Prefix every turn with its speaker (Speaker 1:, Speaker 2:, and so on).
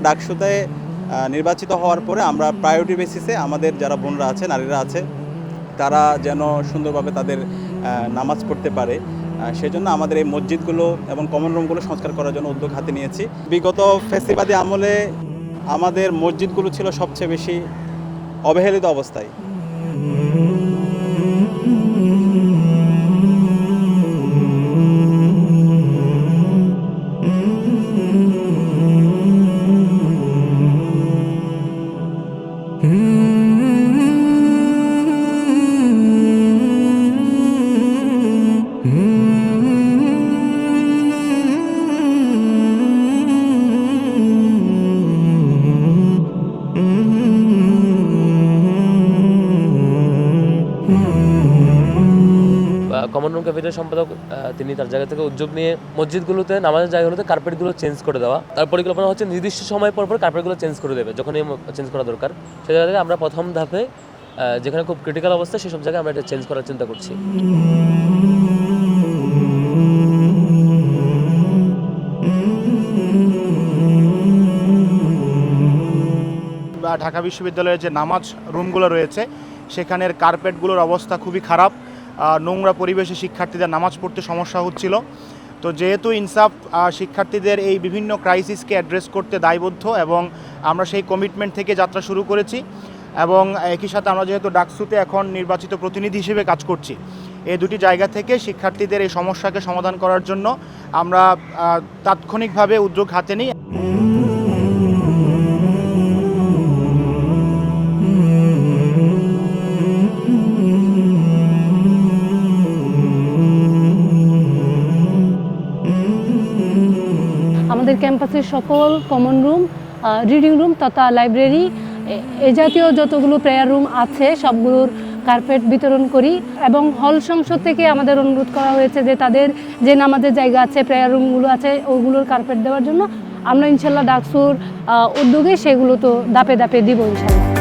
Speaker 1: ডাকসুতে নির্বাচিত হওয়ার পরে আমরা প্রায়োরিটি বেসিসে আমাদের যারা বোনরা আছে, নারীরা আছে, তারা যেন সুন্দরভাবে তাদের নামাজ পড়তে পারে, সেজন্য আমাদের এই মসজিদগুলো এবং কমন রুমগুলো সংস্কার করার জন্য উদ্যোগ হাতে নিয়েছি। বিগত ফ্যাসিবাদী আমলে আমাদের মসজিদগুলো ছিল সবচেয়ে বেশি অবহেলিত অবস্থায়।
Speaker 2: কমন রুম ক্যাফেটের সম্পাদক তিনি তার জায়গা থেকে উদ্যোগ নিয়ে মসজিদগুলোতে, নামাজের জায়গাগুলোতে কার্পেটগুলো চেঞ্জ করে দেওয়া। তার পরিকল্পনা হচ্ছে নির্দিষ্ট সময় পর পর কার্পেটগুলো চেঞ্জ করে দেবে, যখনই চেঞ্জ করা দরকার। সেই জায়গা থেকে আমরা প্রথম ধাপে যেখানে খুব ক্রিটিক্যাল অবস্থা সেসব জায়গায় আমরা এটা চেঞ্জ করার চিন্তা করছি।
Speaker 3: ঢাকা বিশ্ববিদ্যালয়ের যে নামাজ রুমগুলো রয়েছে সেখানের কার্পেটগুলোর অবস্থা খুবই খারাপ, নোংরা পরিবেশে শিক্ষার্থীদের নামাজ পড়তে সমস্যা হচ্ছিল। তো যেহেতু ইনসাফ শিক্ষার্থীদের এই বিভিন্ন ক্রাইসিসকে অ্যাড্রেস করতে দায়বদ্ধ এবং আমরা সেই কমিটমেন্ট থেকে যাত্রা শুরু করেছি, এবং একই সাথে আমরা যেহেতু ডাকসুতে এখন নির্বাচিত প্রতিনিধি হিসেবে কাজ করছি, এই দুটি জায়গা থেকে শিক্ষার্থীদের এই সমস্যাকে সমাধান করার জন্য আমরা তাৎক্ষণিকভাবে উদ্যোগ হাতে নিই।
Speaker 4: আমাদের ক্যাম্পাসের সকল কমন রুম, রিডিং রুম তথা লাইব্রেরি, এ জাতীয় যতগুলো প্রেয়ার রুম আছে সবগুলোর কার্পেট বিতরণ করি। এবং হল সংসদ থেকে আমাদের অনুরোধ করা হয়েছে যে তাদের যে নামাজের জায়গা আছে, প্রেয়ার রুমগুলো আছে, ওগুলোর কার্পেট দেওয়ার জন্য। আমরা ইনশাল্লাহ ডাকসুর উদ্যোগে সেগুলো তো ধাপে ধাপে দিব ইনশাল্লাহ।